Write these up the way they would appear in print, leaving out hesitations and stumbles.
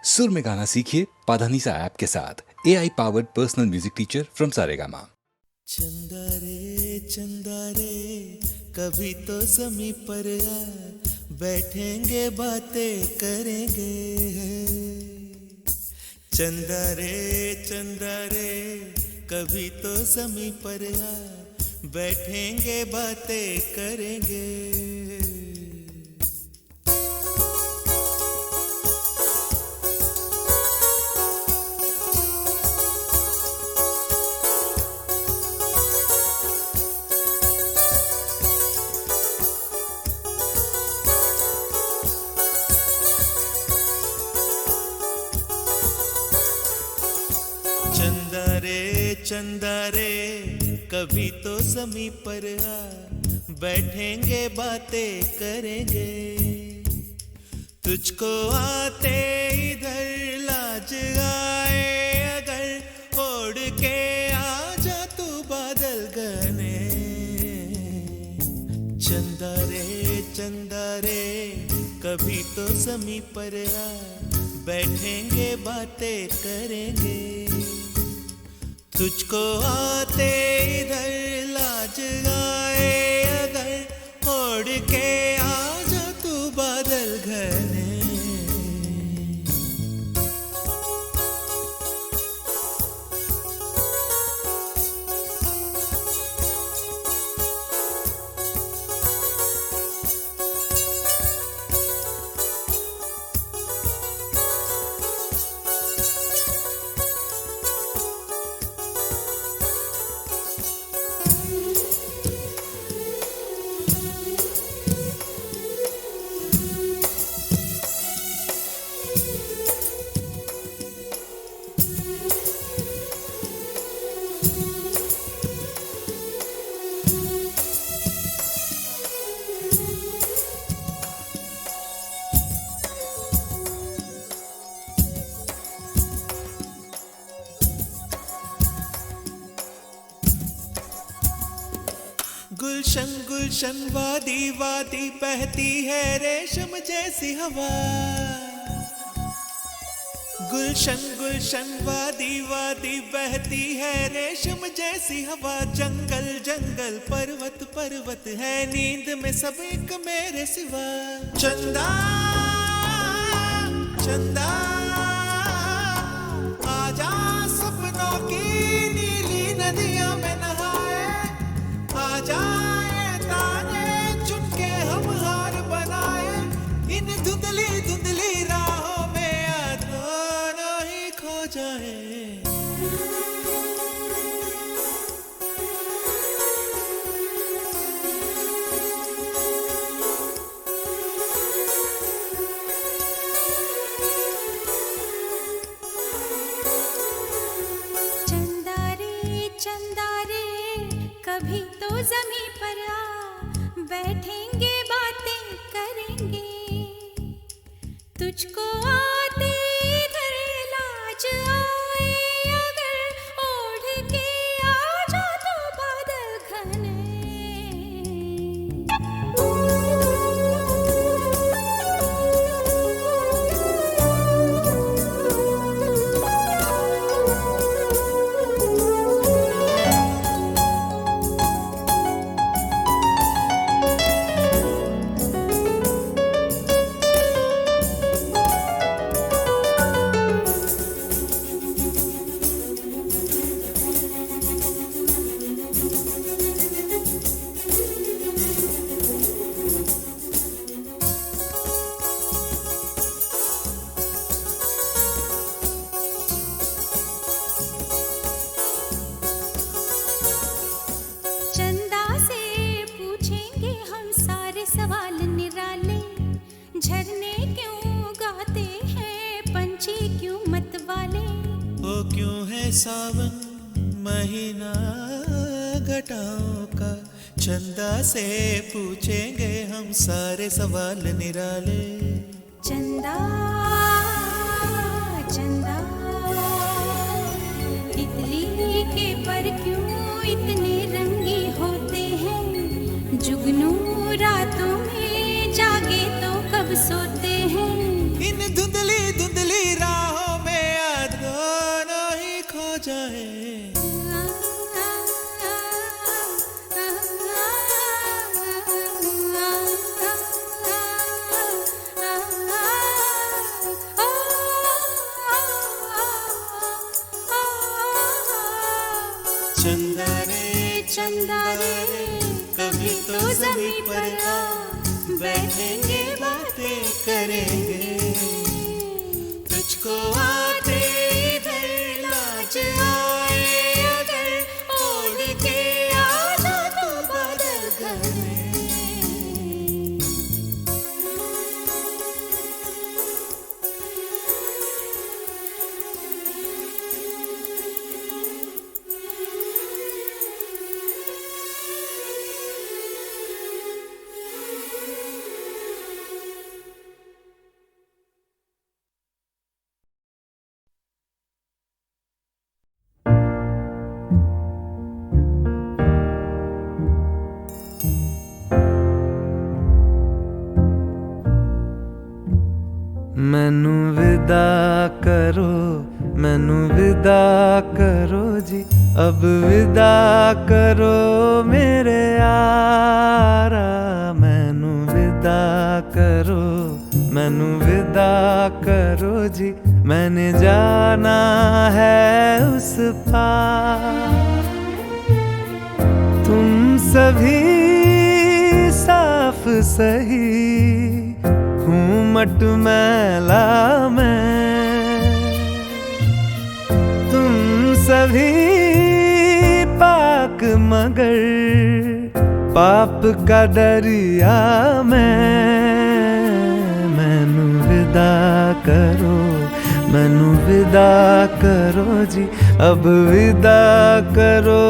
सुर में गाना सीखिए पाधानीसा ऐप के साथ। AI powered personal music teacher from Saregama. चंदा रे कभी तो ज़मीं पर आ, बैठेंगे बातें करेंगे। चंदा रे कभी तो ज़मीं पर आ, बैठेंगे बातें करेंगे। चंदा रे कभी तो ज़मीं पर आ, बैठेंगे बातें करेंगे। तुझको आते इधर लाज आए अगर, ओढ़ के आ जा तू बादल घने। चंदा रे कभी तो ज़मीं पर आ, बैठेंगे बातें करेंगे। तुझको आते इधर लाज आए अगर, ओढ़ के आ जा तू बादल घने। गुलशन वादी वादी बहती है रेशम जैसी हवा। गुलशन वादी वादी बहती है रेशम जैसी हवा। जंगल पर्वत है नींद में सब एक मेरे सिवा। चंदा आजा सपनों की नीली नदियों में नहाए। आजा धुंधली राहों में आना ही खो जाए। चंदा रे कभी तो ज़मीं पर आ, बैठेंगे बातें करेंगे। तुझको आते इधर लाज आए अगर, ओढ़ के आ जा तू बादल घने। क्यों है सावन महीना घटाओं का। चंदा से पूछेंगे हम सारे सवाल निराले। चंदा तितली के पर क्यों इतने रंगी होते हैं। जुगनू रातों में जागे तो कब सोते हैं। इन धुंधली रात चंदा रे चंदा रे कभी तो जमीन पर आ, बैठेंगे बातें करेंगे, तुझको आते इधर लाज आए अगर, ओढ़ के आ जा तू बादल घर में। मैनू विदा करो, मैनू विदा करो जी, अब विदा करो मेरे यारा। मैनू विदा करो, मैनू विदा करो जी, मैंने जाना है उस पार। तुम सभी साफ सही हूँ मटमैला मैं, तुम सभी पाक मगर पाप का दरिया मैं। मैनू विदा करो, मैनू विदा करो जी, अब विदा करो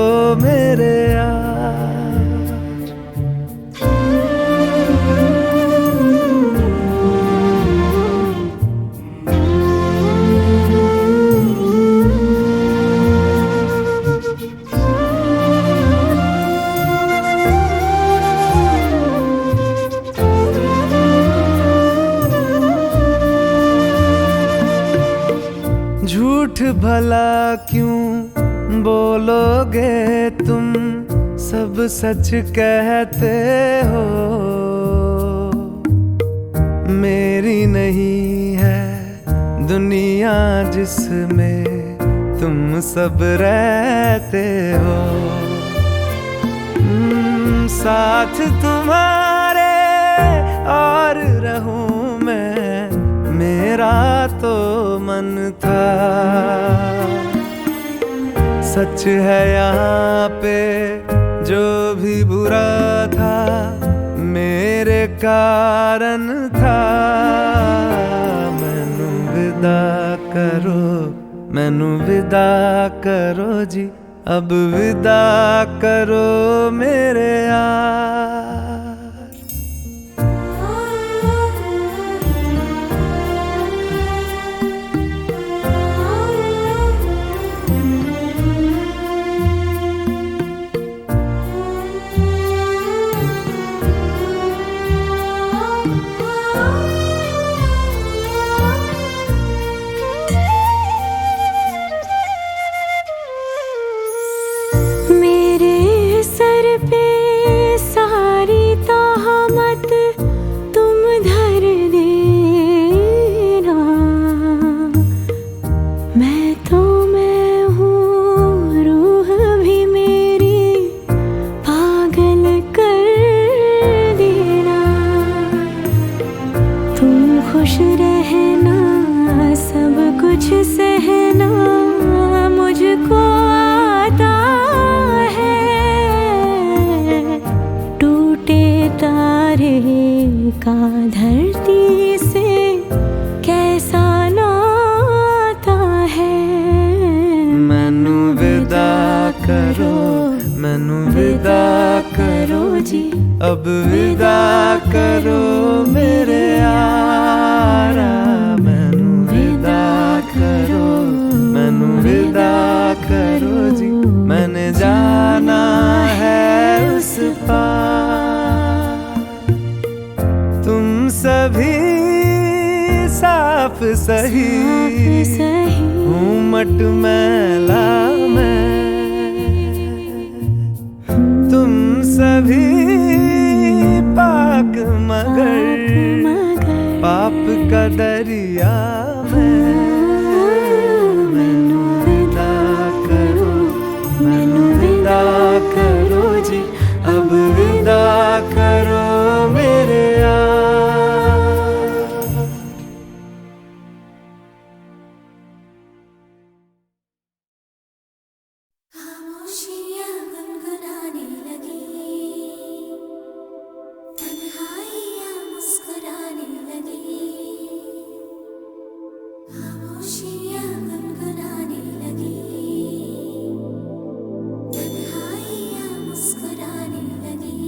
मेरे यार। झूठ भला क्यों बोलोगे तुम, सब सच कहते हो। मेरी नहीं है दुनिया जिसमें तुम सब रहते हो। साथ तुम्हारे और रहूं मैं, मेरा तो मन था। सच है यहाँ पे जो भी बुरा था, मेरे कारण था। मैनू विदा करो, मैनू विदा करो जी, अब विदा करो मेरे यार। खुश रहना, सब कुछ सहना मुझको आता है। टूटे तारे का धरती से कैसा नाता है। मैनू विदा करो, मैनू विदा करो जी, अब विदा करो मेरे यारा। मैनू विदा करो, मैनू विदा करो जी, मैंने जाना है उस पार। तुम सभी साफ सही हूँ मटमैला मैं। तुम सभी पाक मगर पाप का दरिया में। मैनू विदा करो, मैनू करो मेरे खामोशियाँ गुनगुनाने लगी, तन्हाइयाँ मुस्कुराने लगी। खामोशियाँ गुनगुनाने लगी, तन्हाइयाँ मुस्कुराने लगी।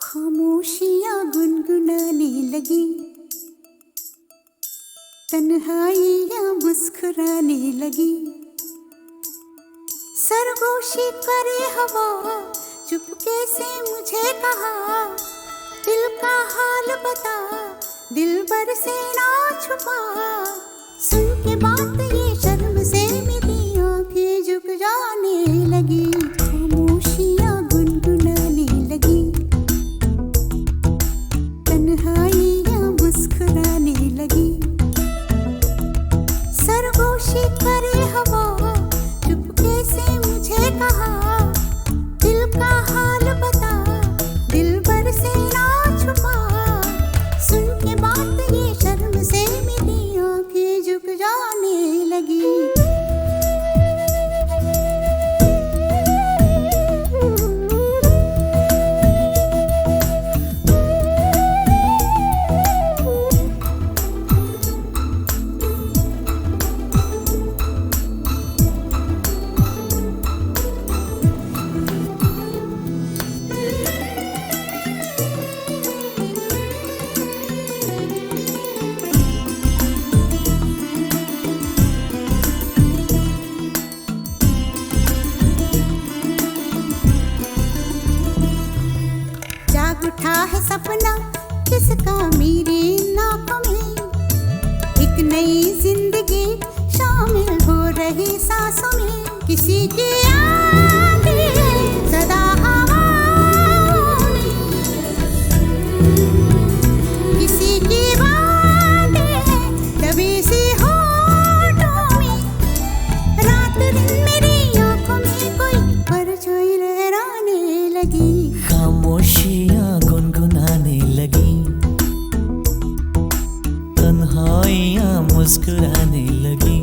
खामोशियाँ गुनगुनाने लगी, तन्हाइयाँ मुस्कुराने लगी। सरगोशी करे हवा, चुपके से मुझे कहा, दिल का हाल बता, दिलबर से ना छुपा। सुन के बात ये शर्म से मेरी आंखें झुक जाने लगी। खामोशियाँ गुनगुनाने लगी, तन्हाइयाँ मुस्कुराने लगी। सरगोशी करे हवा, चुपके से मुझे कहा, दिल का हाल बता, दिलबर से ना छुपा। सुन के बात ये शर्म से मेरी आंखें झुक जाने लगी। जाग उठा है सपना किसका मेरी नाकों में, एक नई जिंदगी शामिल हो रही सांसों में। किसी की आंधी है सदा हवाओं में, किसी की बातें है दबी सी होठों में। रात दिन मेरी आंखों में कोई परछाई लहराने लगी। खामोशियाँ गुनगुनाने लगी, तन्हाइयाँ मुस्कुराने लगी।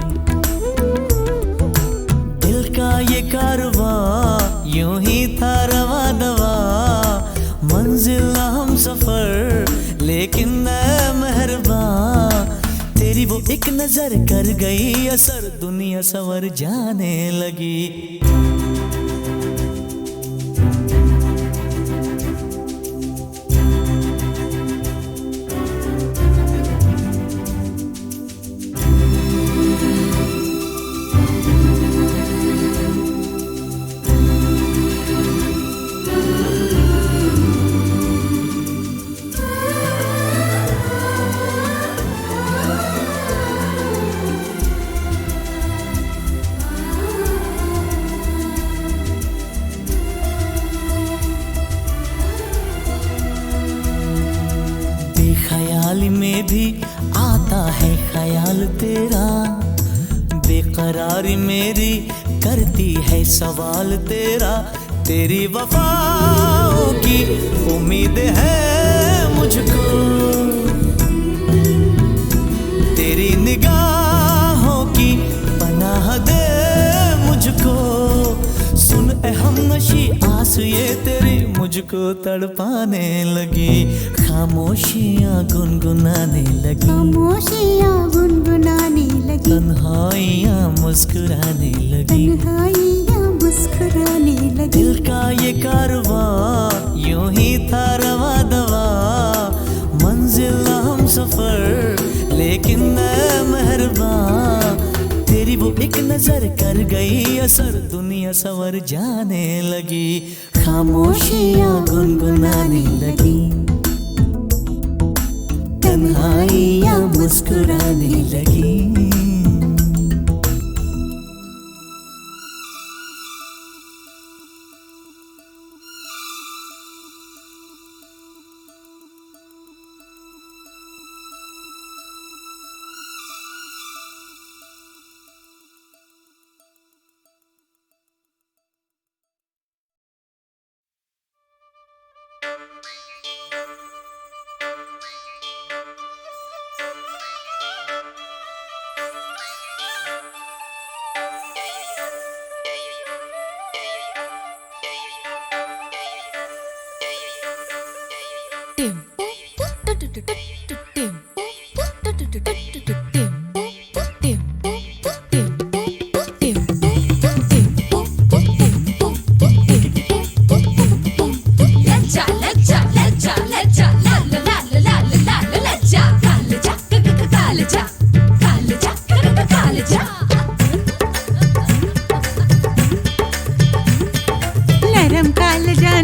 दिल का ये कारवां यूं ही था रवा दवा, मंजिल हम सफर लेकिन मैं मेहरबान। तेरी वो एक नजर कर गई असर, दुनिया संवर जाने लगी। बेख्याली में भी आता है ख्याल तेरा, बेकरारी मेरी करती है सवाल तेरा। तेरी वफाओं की उम्मीद है मुझको, तेरी निगाहों की पनाह दे मुझको। सुन ए हमनशी आस ये तेरी मुझको तड़पाने लगी। खामोशियाँ गुनगुनाने लगी, खामोशियाँ गुनगुनाने लगी, तन्हाइयाँ मुस्कुराने लगी। तन्हाइयाँ मुस्कुराने लगी। दिल का ये कारवां यूं ही था रवा दवा, मंजिल हम सफर लेकिन मैं मेहरबान। तेरी वो एक नजर कर गई असर, दुनिया संवर जाने लगी, खामोशियां गुनगुनाने लगी, तन्हाइयां मुस्कुराने लगी।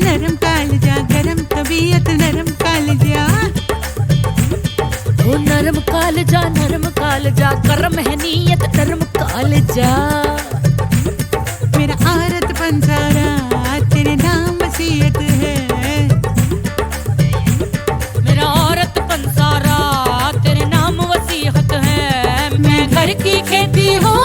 नरम कालजा, गरम तबीयत नरम कालजा। ओ नरम कालजा, गरम है नीयत नरम कालजा। मेरा आरत पंसारा तेरे नाम वसीयत है, मेरा औरत पंसारा तेरे नाम वसीयत है। मैं घर की खेती हूँ,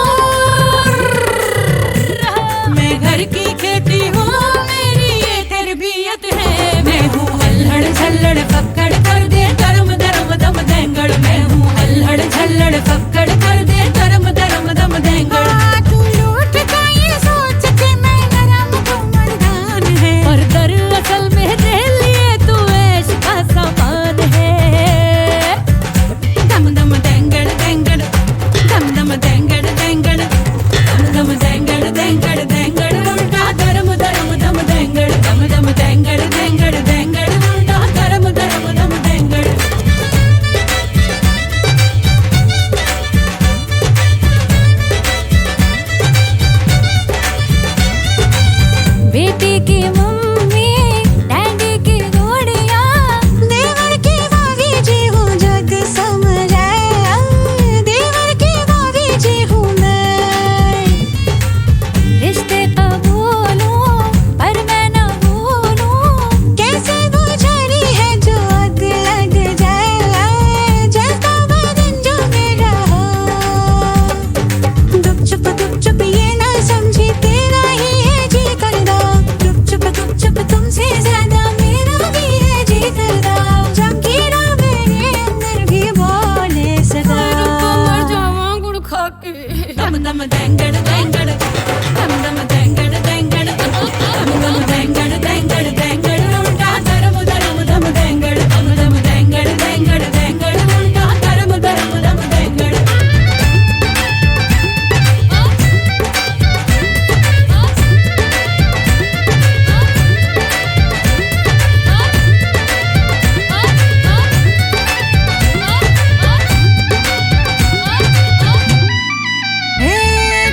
मैं घर की खेती हूँ, मेरी ये तरबियत है। मैं हूँ अल्हड़ झल्लड़ फक्कड़ कर दे धर्म धर्म दम देंगड़, मैं हूँ अल्हड़ झल्लड़ फक्कड़ कर दे धर्म धर्म दम देंगड़। तू लूट का ये सोच के मैं नरम तू मर्दान है, और दरअसल मेरे लिए तू ऐश का सामान है। दम दम देंगड़ देंगड़, दम दम देंगड़ देंगड़, दम दम देंगड़ देंगड़ देंगड़ उल्टा धर्म धर्म दम देंगड़, दम दम देंगड़ देंगड़ देंगड़ उल्टा धर्म धर्म दम देंगड़। बेटी की मम्मी डैडी की गोड़िया, देवर की भाभी जी हूँ जग समझाए, देवर की भाभी जी हूँ मैं। रिश्ते का बोलूं पर मैं न भूलूं, कैसे गुजारी है जो अग लग जाए, जलता बदन जो मेरा हो। गुप चुप ये ना समझी तेरा ही है जी करदा, गुप चुप तुमसे ज्यादा मेरा भी है जी करदा। जब गिरा मेरे अंदर भी बोले सदा, मर जावां गुड़ खा के। दम दम देंगड़ देंगड़, दम दम देंगड़ देंगड़, दम दम देंगड़ देंगड़ देंगड़ उल्टा धर्म धर्म दम देंगड़, दम दम देंगड़ देंगड़ देंगड़ उल्टा धर्म धर्म दम देंगड़।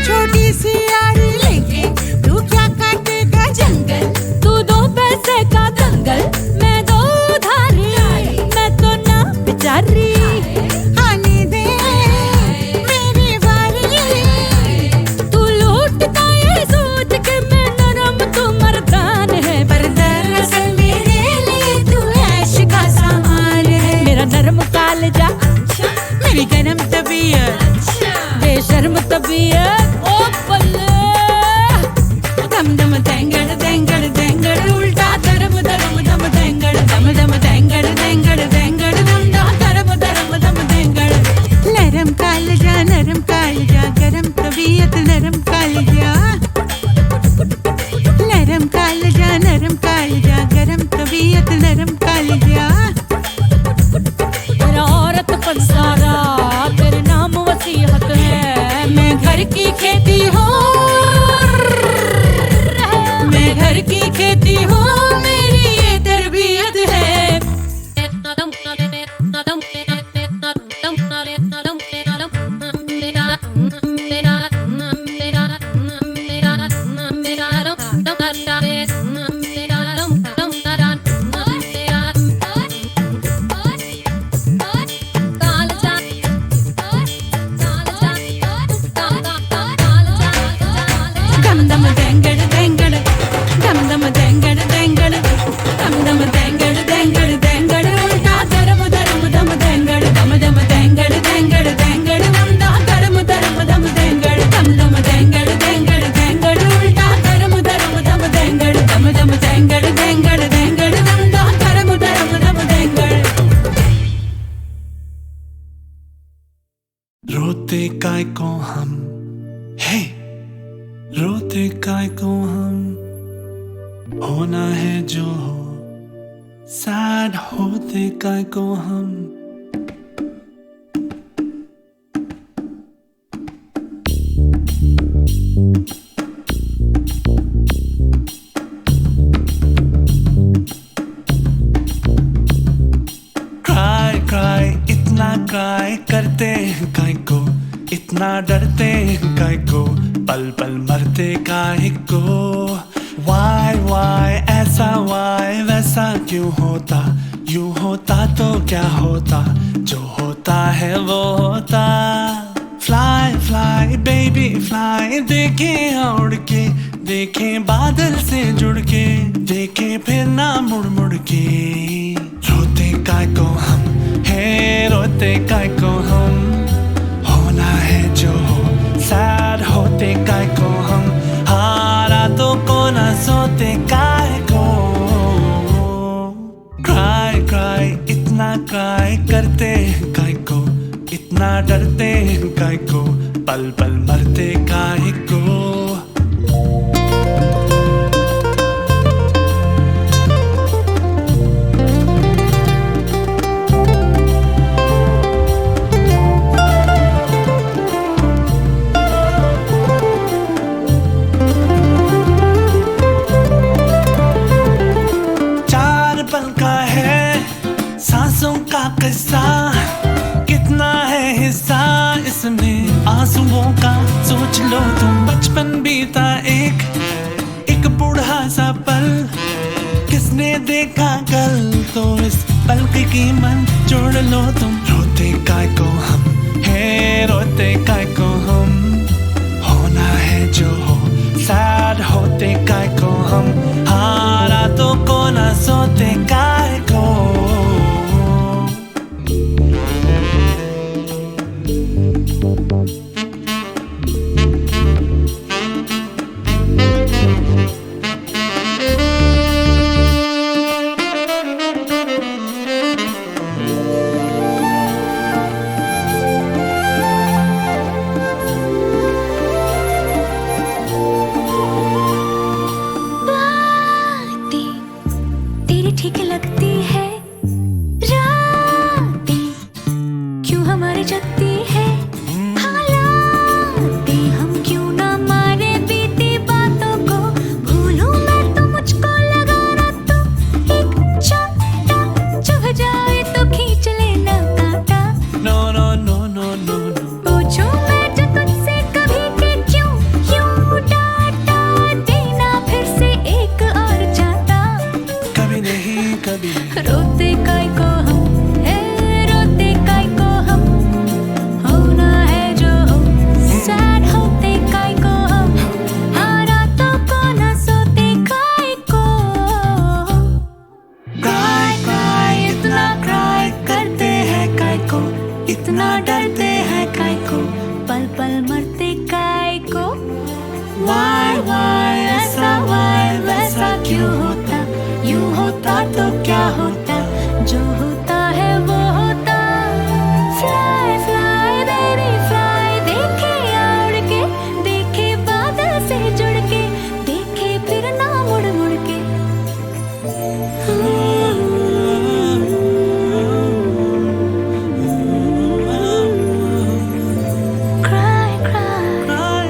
छोटी सी रोते काय को हम, हे रोते काय को हम, होना है जो हो, सैड होते काय को हम। क्राई इतना क्राई करते हैं काय को, इतना डरते हैं काय को, पल पल मरते काय को। वाई ऐसा वाई वैसा क्यों होता, यूं होता तो क्या होता, जो होता है वो होता। फ्लाई फ्लाई बेबी फ्लाई, देखे उड़ के, देखे बादल से जुड़ के, देखे फिर ना मुड़ मुड़ के। रोते काय को हम, हे रोते काय को हम, होना है जो हो, सैड होते काय को हम, हारा तो को ना सोते काय को। क्राई इतना क्राई करते हैं काय को, इतना डरते हैं काय को, पल पल मरते काय को। सांसों का किस्सा कितना है हिस्सा इसमें आंसुओं का, सोच लो तुम। बचपन बीता एक बूढ़ा सा पल, किसने देखा कल, तो इस पल की कीमत जोड़ लो तुम। रोते काय को हम, हे रोते काय को हम, होना है जो हो, सैड होते काय को हम, हारा तो को ना सोते काय को। ठीक लगती है रातें, क्यों हमारी जगती है हालातें, हम क्यों ना मारे बीती बातों को, भूलूं मैं तो मुझको लगा ना तो, एक छोटा चुभ जाए तो खींच लेना कांटा। No no no no no no, पूछूं मैं जो तुझसे कभी कि क्यों यूं डांटा देना फिर से एक और चाहता। कभी नहीं कभी। रोते काय को हम, हे रोते काय को हम, होना है जो हो, सैड होते काय को हम, हारा तो को ना सोते काय को। क्राई इतना क्राई करते हैं काय को, इतना डरते हैं काय को, पल पल मरते काय को। वाई ऐसा वाई वैसा क्यों होता, यूं होता तो क्या होता, जो होता है वो होता। फ्लाई फ्लाई बेबी फ्लाई, देखे उड़ के, देखे बादल से जुड़ के, देखे फिर ना मुड़ मुड़ के। क्राई क्राई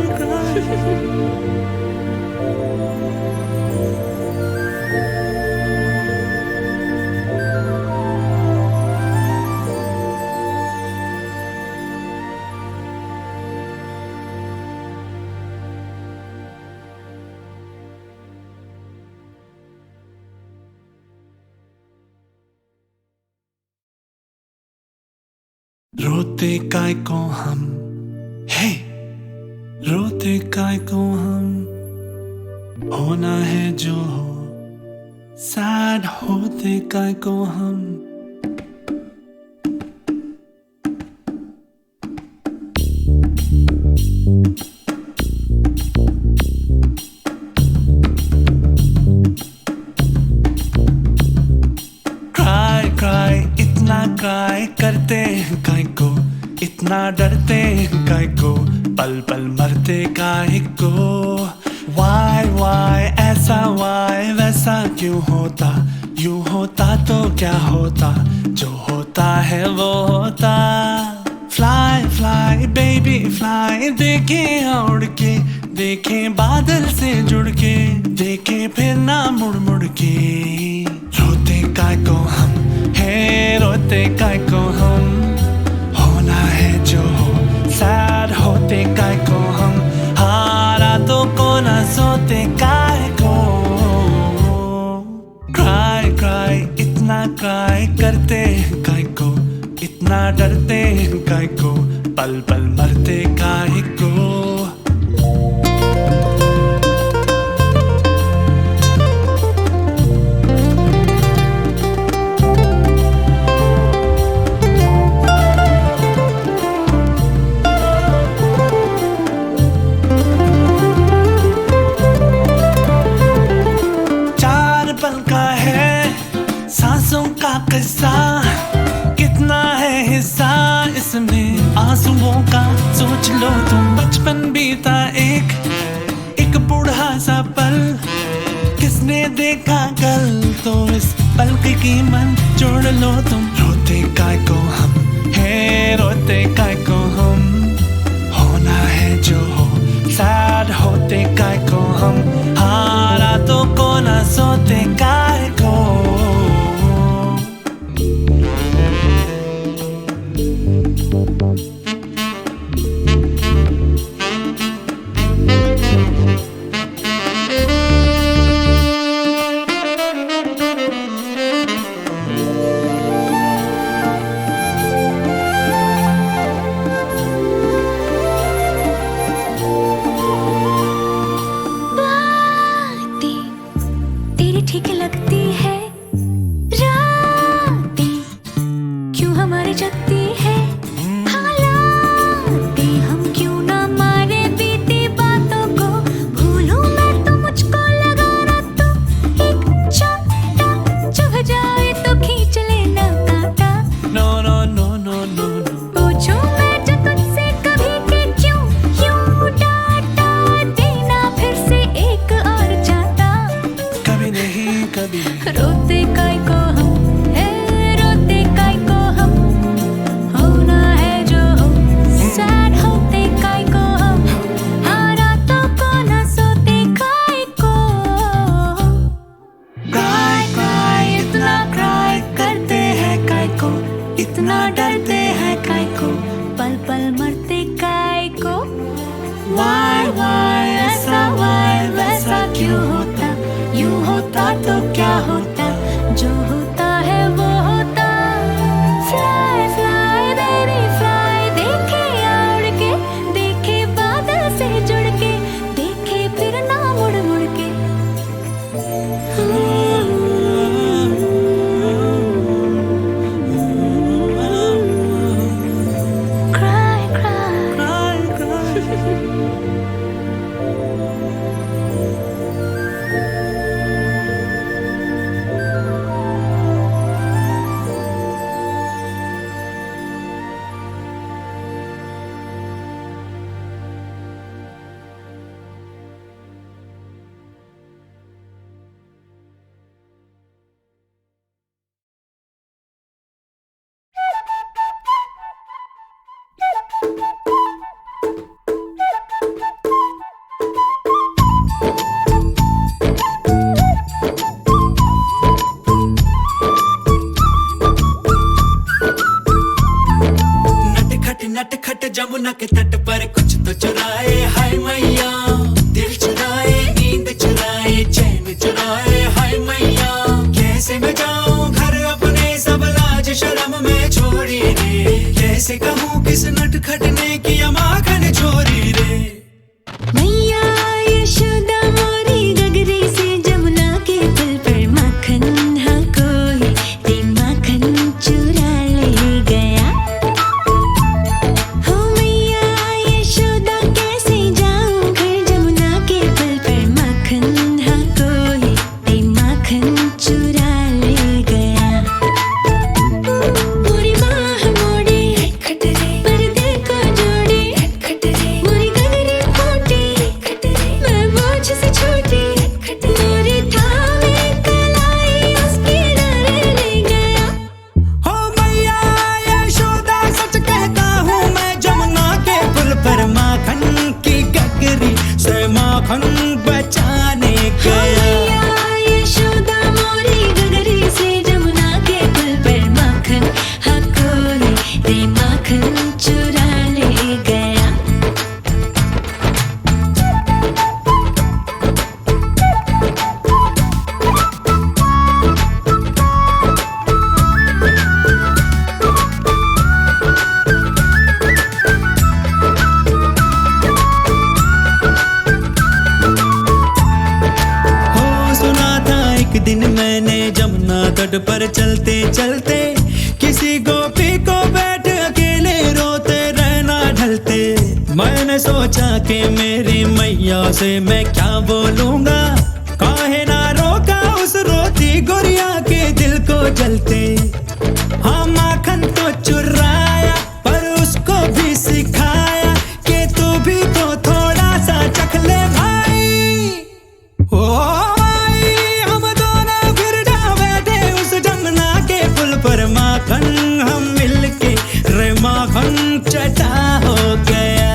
रोते काय को हम, हे रोते काय को हम, होना है जो हो, सैड होते काय को हम। क्राई इतना क्राई करते हैं काय को, इतना इतना डरते काय को, पल पल मरते काय को। वाई ऐसा वाई वैसा क्यों होता, यूं होता तो क्या होता, जो होता है वो होता। फ्लाई फ्लाई बेबी फ्लाई, देखें उड़ के, देखें बादल से जुड़ के, देखें फिर ना मुड़ मुड़ के। रोते काय को हम है, रोते काय को हम, होना है जो हो, सैड होते काय को हम, हारा तो को ना सोते काय को। क्राई क्राई इतना क्राई करते काय को, इतना डरते काय को, पल पल मरते काय को। कितना है हिस्सा इसमें आंसुओं का, सोच लो तुम। बचपन बीता एक बूढ़ा सा पल, किसने देखा कल, तो इस पल की कीमत जोड़ लो तुम। रोते काय को हम है, रोते काय को हम, होना है जो हो, सैड होते काय को हम, हारा तो को ना सोते काय को। ठीक लगती है रातें, क्यों हमारी जगती है हालातें। हम क्यों ना मारे बीती बातों को, भूलूं मैं तो मुझको लगा ना तो एक छोटा, चुभ जाए तो खींच लेना कांटा। No no no no no no, पूछूं मैं जो तुझसे कभी कि क्यों यूं डांटा देना फिर से एक और चाहता। कभी नहीं कभी। रोते काय को हम है, रोते काय को हम, होना है जो हो, सैड होते काय को हम, हारा तो को ना सोते काय को। क्राई क्राई इतना क्राई करते हैं काय को, इतना डरते हैं काय को, पल पल मरते काय को। वाई ऐसा वाई वैसा क्यों होता, यूं होता तो क्या होता, जो होता है वो होता। फ्लाई फ्लाई बेबी फ्लाई, देखे उड़ के, देखे बादल से जुड़ के, देखे फिर ना मुड़ मुड़ के। क्राई क्राई नटखट जमुना के तट पर कुछ तो चुराए, हाय मैया दिल चुराए, नींद चुराए, चैन चुराए, हाय मैया। कैसे मैं जाऊं घर अपने, सब लाज शर्म में छोड़ी रे, कैसे कहूँ किस नटखट ने किया माखन चोरी रे। मैया यशोदा मोरी, गगरी से जमुना के पुल पर माखन हाँ कोई ते माखन चुरा ले गया। हो मैया यशोदा कैसे जाऊं घर, जमुना के पुल पर माखन हाँ कोई ते माखन चुरा ले गया। पूरी बाह मोड़े पर दिल घाट पर चलते चलते किसी गोपी को बैठ अकेले रोते रहना ढलते। मैंने सोचा कि मेरी मैया से मैं क्या बोलूंगा, काहे ना रोका उस रोती गुड़िया के दिल को जलते। हाँ माखन तो चुराया पर उसको भी सिखाया कि तू भी तो थोड़ा सा चख ले भाई। ओ भाई हम दोनों फिर जा बैठे उस जमुना के पुल पर, माखन हम मिलके रे माखन चटा हो गया।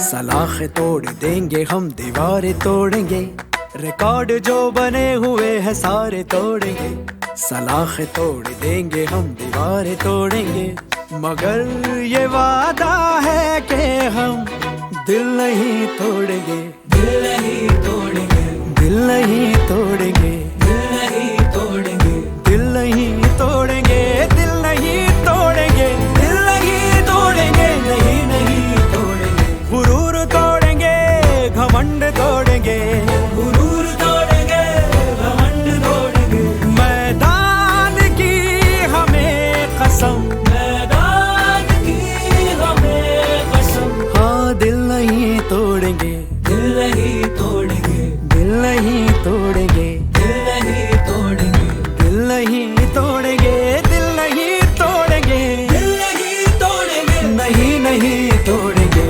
सलाखें तोड़ देंगे हम दीवारें तोड़ेंगे, रिकॉर्ड जो बने हुए हैं सारे तोड़ेंगे। सलाखें तोड़ देंगे हम दीवारें तोड़ेंगे, मगर ये वादा है कि हम दिल नहीं तोड़ेंगे। दिल नहीं तोड़ेंगे, दिल नहीं तोड़ेंगे, दिल नहीं तोड़ेंगे, दिल नहीं तोड़ेंगे, दिल नहीं तोड़ेंगे, दिल नहीं तोड़ेंगे, नहीं नहीं तोड़ेंगे। गुरूर तोड़ेंगे, घमंड तोड़ेंगे, गुरूर तोड़ेंगे, घमंड तोड़ेंगे। मैदान की हमें कसम, मैदान की हमें कसम। हाँ दिल नहीं तोड़ेंगे, दिल नहीं तोड़ेंगे, दिल नहीं तोड़ेंगे, दिल नहीं तोड़ेंगे, दिल नहीं तोड़ेंगे, दिल नहीं तोड़ेंगे, दिल नहीं तोड़ेंगे, नहीं नहीं तोड़ेंगे।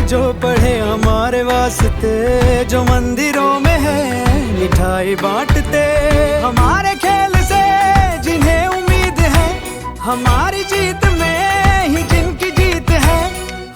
जो पढ़े हमारे वास्ते, जो मंदिरों में है मिठाई बांटते, हमारे खेल से जिन्हें उम्मीद है, हमारी जीत में ही जिनकी जीत है,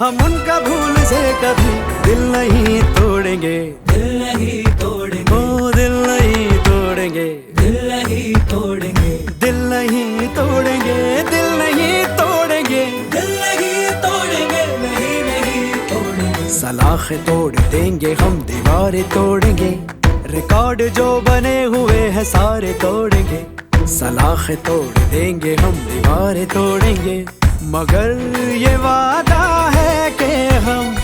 हम उनका भूल से कभी दिल नहीं तोड़ेंगे, दिल नहीं तोड़ेंगे, ओ दिल नहीं तोड़ेंगे, दिल नहीं तोड़ेंगे, दिल नहीं तोड़ेंगे, दिल नहीं तोड़ेंगे, दिल नहीं तोड़ेंगे, नहीं नहीं तोड़ेंगे। सलाखें तोड़ देंगे हम, दीवारें तोड़ेंगे, रिकॉर्ड जो बने हुए हैं सारे तोड़ेंगे। सलाखें तोड़ देंगे हम, दीवारें तोड़ेंगे, मगर ये वादा है कि हम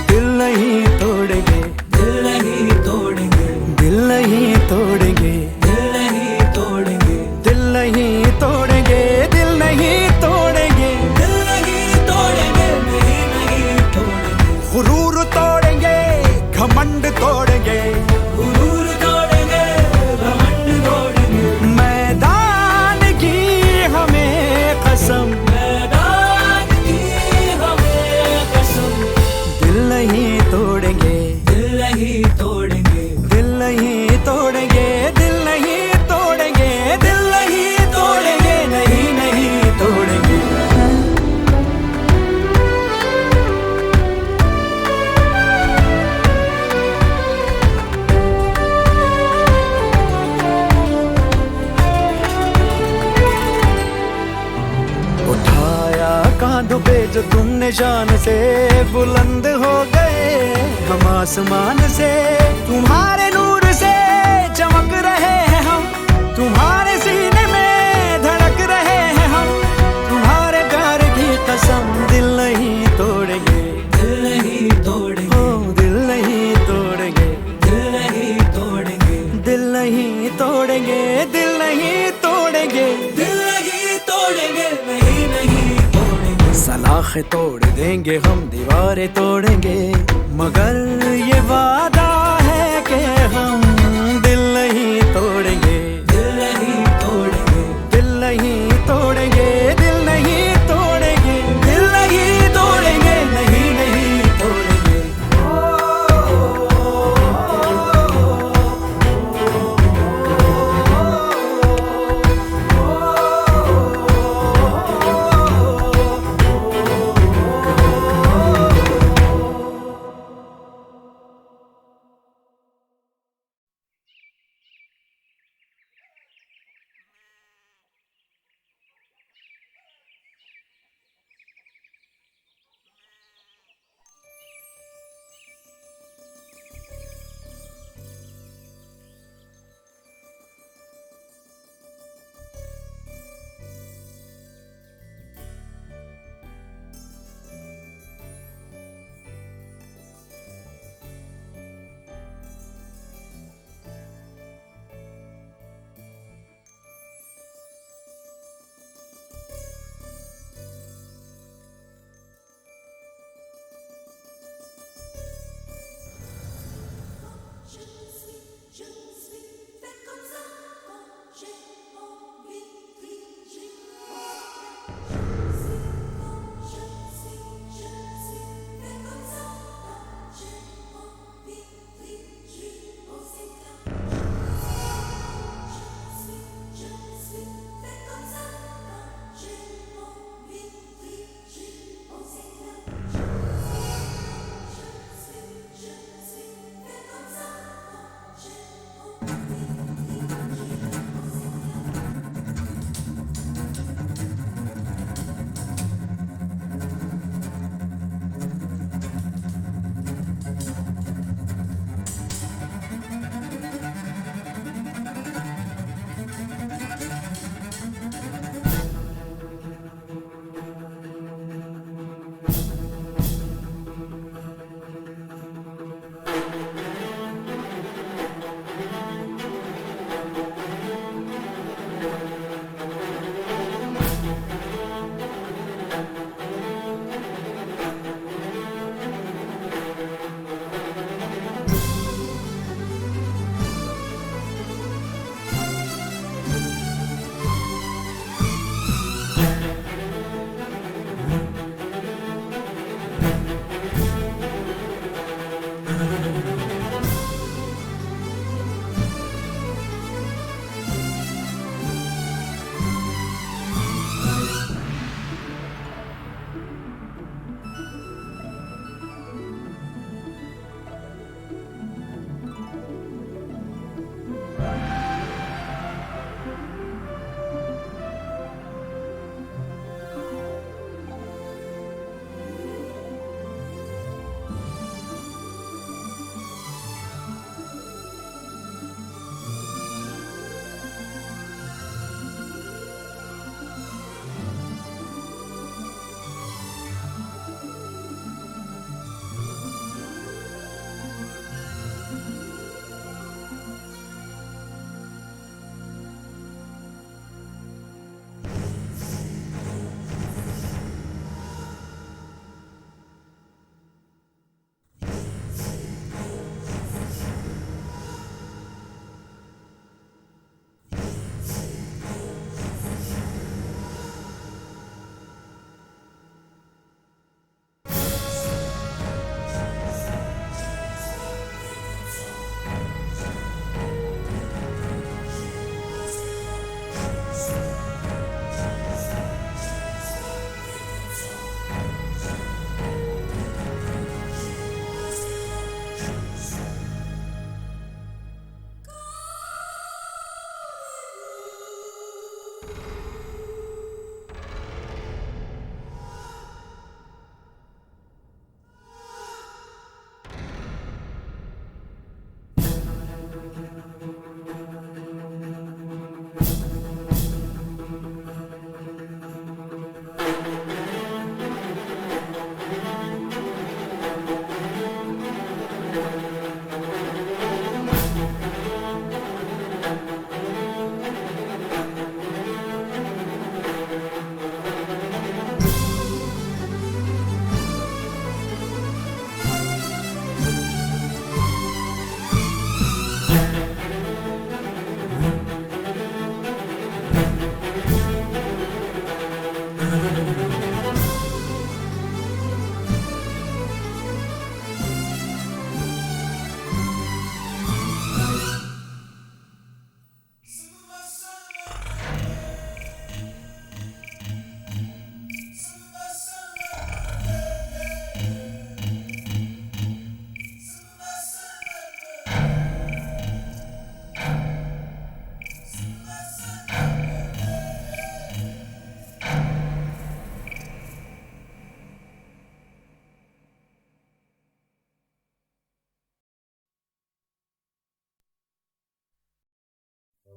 दिल नहीं तोड़ेंगे, दिल नहीं तोड़ेंगे, दिल नहीं तोड़ेंगे, दिल नहीं तोड़ेंगे, दिल नहीं तोड़ेंगे, दिल नहीं तोड़ेंगे, दिल नहीं तोड़ेंगे, नहीं नहीं तोड़ेंगे। गुरूर तोड़ेंगे, घमंड तोड़ेंगे, गुरूर तोड़ेंगे, घमंड तोड़ेंगे, मैदान की हमें कसम, मैदान की हमें कसम। दिल नहीं तोड़ेंगे, दिल नहीं तोड़ेंगे, दिल नहीं तोड़ेंगे, दिल नहीं तोड़ेंगे, दिल नहीं तोड़ेंगे, नहीं नहीं तोड़ेंगे। उठाया कांधों पे जो तुमने शान से, बुलंद हो गए हम आसमान से, तुम्हारे नूर से चमक रहे हैं हम, तुम्हारे सीने में धड़क रहे हैं हम, तुम्हारे प्यार की कसम दिल नहीं तोड़ेंगे, दिल नहीं तोड़ेंगे, ओ दिल नहीं तोड़ेंगे, दिल नहीं तोड़ेंगे, दिल नहीं तोड़ेंगे, दिल नहीं तोड़ेंगे, दिल नहीं तोड़ेंगे, नहीं नहीं तोड़ेंगे। सलाखें तोड़ देंगे हम, दीवारें तोड़ेंगे, मगर ये वादा है कि हम दिल नहीं तोड़ेंगे, दिल नहीं तोड़ेंगे, दिल नहीं तोड़ेंगे, दिल नहीं तोड़ेंगे, दिल नहीं तोड़ेंगे, नहीं नहीं तोड़ेंगे।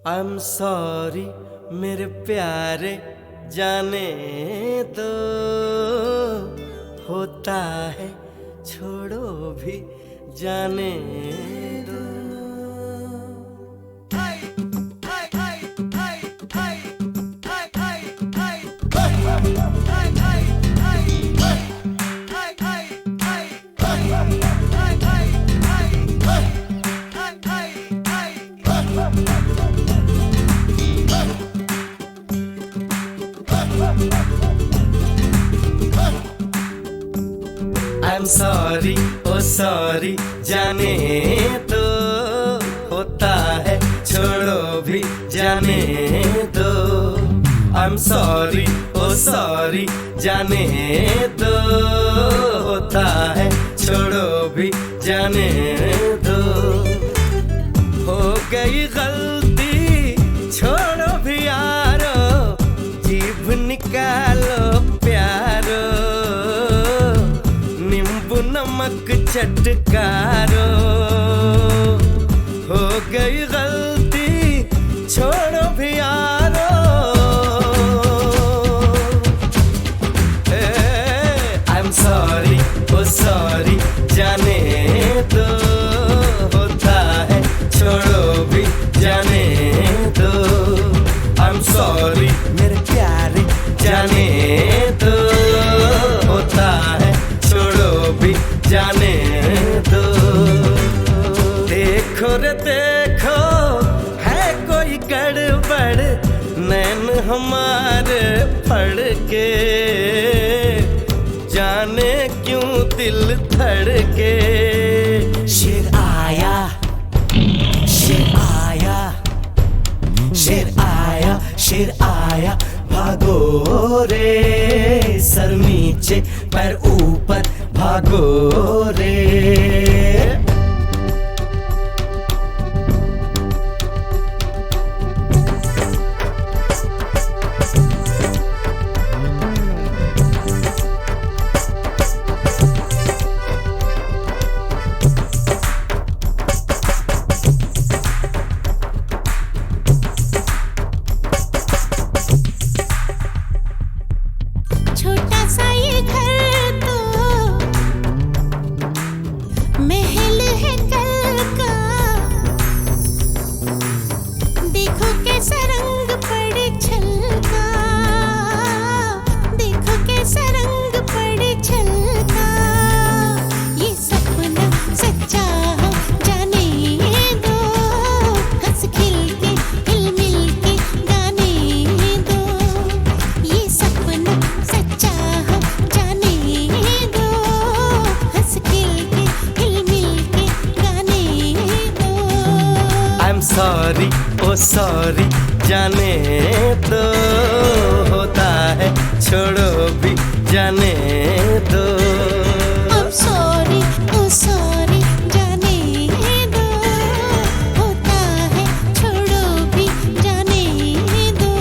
I'm sorry मेरे प्यारे जाने दो, होता है छोड़ो भी जाने दो। I'm sorry, oh sorry जाने दो, होता है छोड़ो भी जाने दो। I'm sorry, oh sorry जाने दो, होता है छोड़ो भी जाने दो। हो गई गलती छोड़ो भी यारो, जीभ निकालो प्यारो, नींबू नमक चटकारो। हो गई गलती छोड़ो भी यारो, I'm sorry, oh sorry जाने दो, होता है छोड़ो भी जाने दो। I'm sorry मेरे प्यारे जाने दो, होता है छोड़ो भी जाने दो। देखो रे देखो है कोई गड़बड़, नैन हमारे फड़ के, जाने क्यों दिल धड़के। शेर आया, शेर आया, शेर आया, शेर आया, भागो रे, सर नीचे पैर ऊपर भागो रे। छोटा सा ये घर तो महल है कल का, देखो कैसा रंग पड़े छलका, देखो कैसा रंग पड़े छलका। ये सपना सच्चा हो जाने दो, हंस खिल के हिल मिल के गाने दो। ये सपना सच्चा हो जाने दो, हंस खिल के हिल मिल के गाने दो। I'm sorry, oh sorry जाने दो, होता है छोड़ो भी जाने दो। I'm sorry, oh sorry जाने दो, होता है छोड़ो भी जाने दो।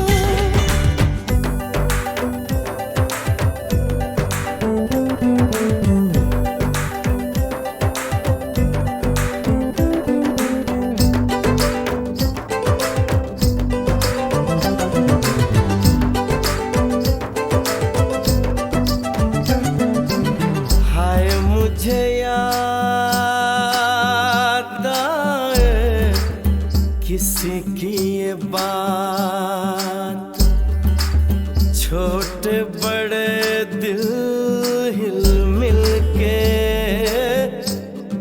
हाय मुझे याद आए किसी की ये बात, छोटे बड़े दिल हिल मिल के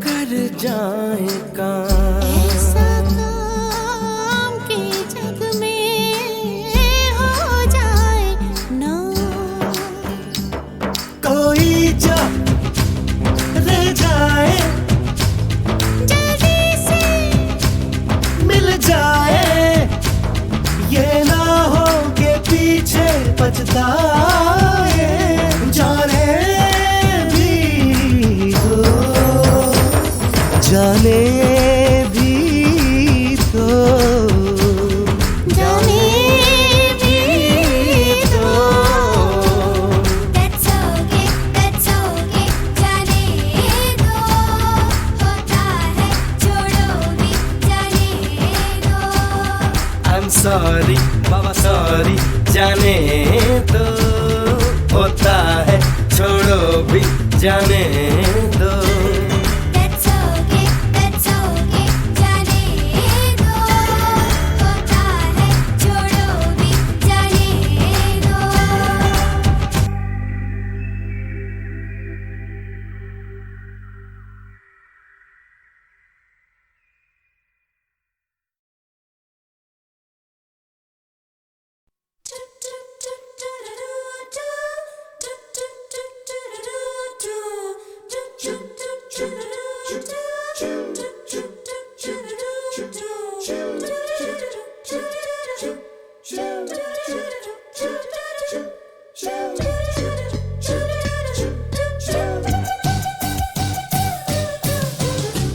कर जाए काम। ऐसा काम के जग में हो जाए ना, कोई जो रह जाए जल्दी से मिल जाए, ये ना हो के पीछे पछताए। जाने भी दो, जाने भी दो, जाने भी दो। That's okay, जाने दो, होता है छोड़ो भी जाने दो। सॉरी बाबा सॉरी जाने दो, होता है छोड़ो भी जाने दो। That's okay, जाने दो, होता है छोड़ो भी जाने दो।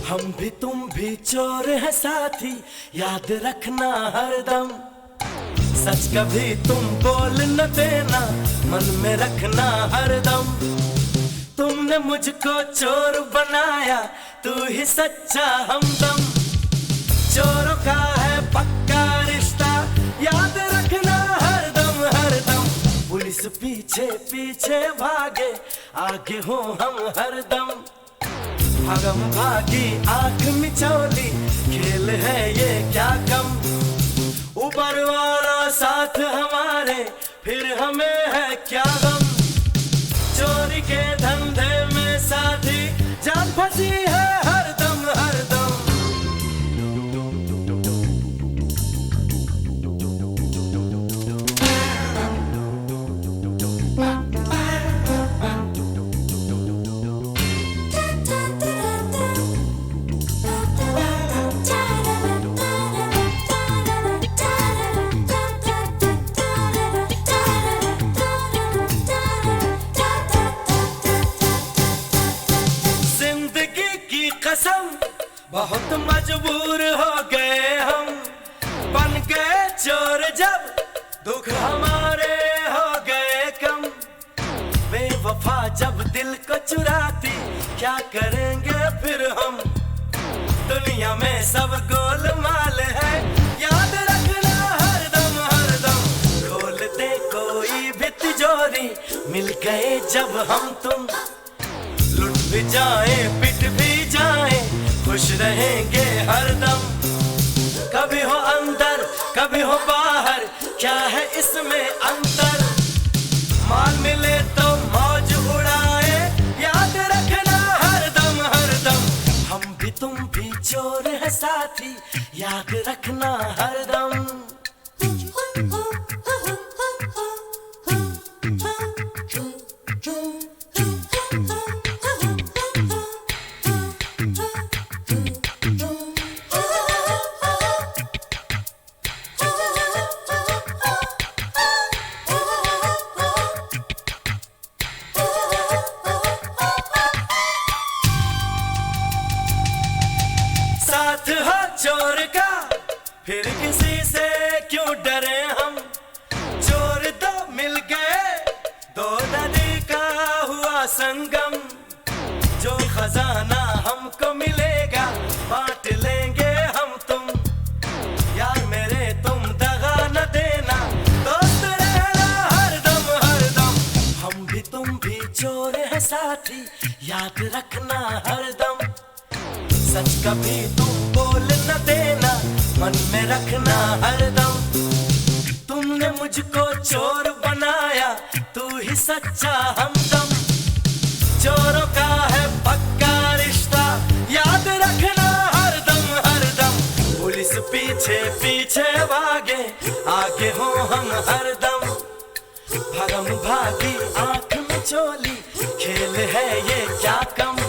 हम भी तुम भी चोर है साथी, याद रखना हरदम। सच कभी तुम बोल न देना, मन में रखना हरदम। तुमने मुझको चोर बनाया, तू ही सच्चा हमदम। चोरों का है पक्का रिश्ता, याद रखना हरदम हरदम। पुलिस पीछे पीछे भागे, आगे हो हम हरदम। भागम भागी आंख मिचौली, खेल है ये क्या कम। ऊपर वाला साथ हमारे, फिर हमें है क्या गम। चोरी के धंधे में साथी, जान फंसी है हरदम हरदम। बहुत मजबूर हो गए हम, बन गए चोर जब दुख हमारे हो गए कम। बेवफा जब दिल को चुराती, क्या करेंगे फिर हम। दुनिया में सब गोलमाल है, याद रखना हरदम हरदम। खोलते कोई भी तिजोरी, मिल गए जब हम तुम। लुट भी जाए पिट भी जाए, खुश रहेंगे हरदम। कभी हो अंदर कभी हो बाहर, क्या है इसमें अंतर। माल मिले तो मौज उड़ाए, याद रखना हरदम हरदम। हम भी तुम भी चोर है साथी, याद रखना हरदम। साथ हो चोर का, फिर किसी से क्यों डरे हम। चोर दो मिल गए, दो नदी का हुआ संगम। जो खजाना हमको मिलेगा, बांट लेंगे हम तुम। यार मेरे तुम दगा न देना, दोस्त रहना हरदम हरदम। हम भी तुम भी चोर है साथी, याद रखना हरदम। सच कभी तुम बोल न देना, मन में रखना हरदम। तुमने मुझको चोर बनाया, तू ही सच्चा हमदम। चोरों का है पक्का रिश्ता, याद रखना हरदम हरदम। पुलिस पीछे पीछे भागे, आगे हो हम हरदम। भगम भागी आंख में चोली, खेल है ये क्या कम।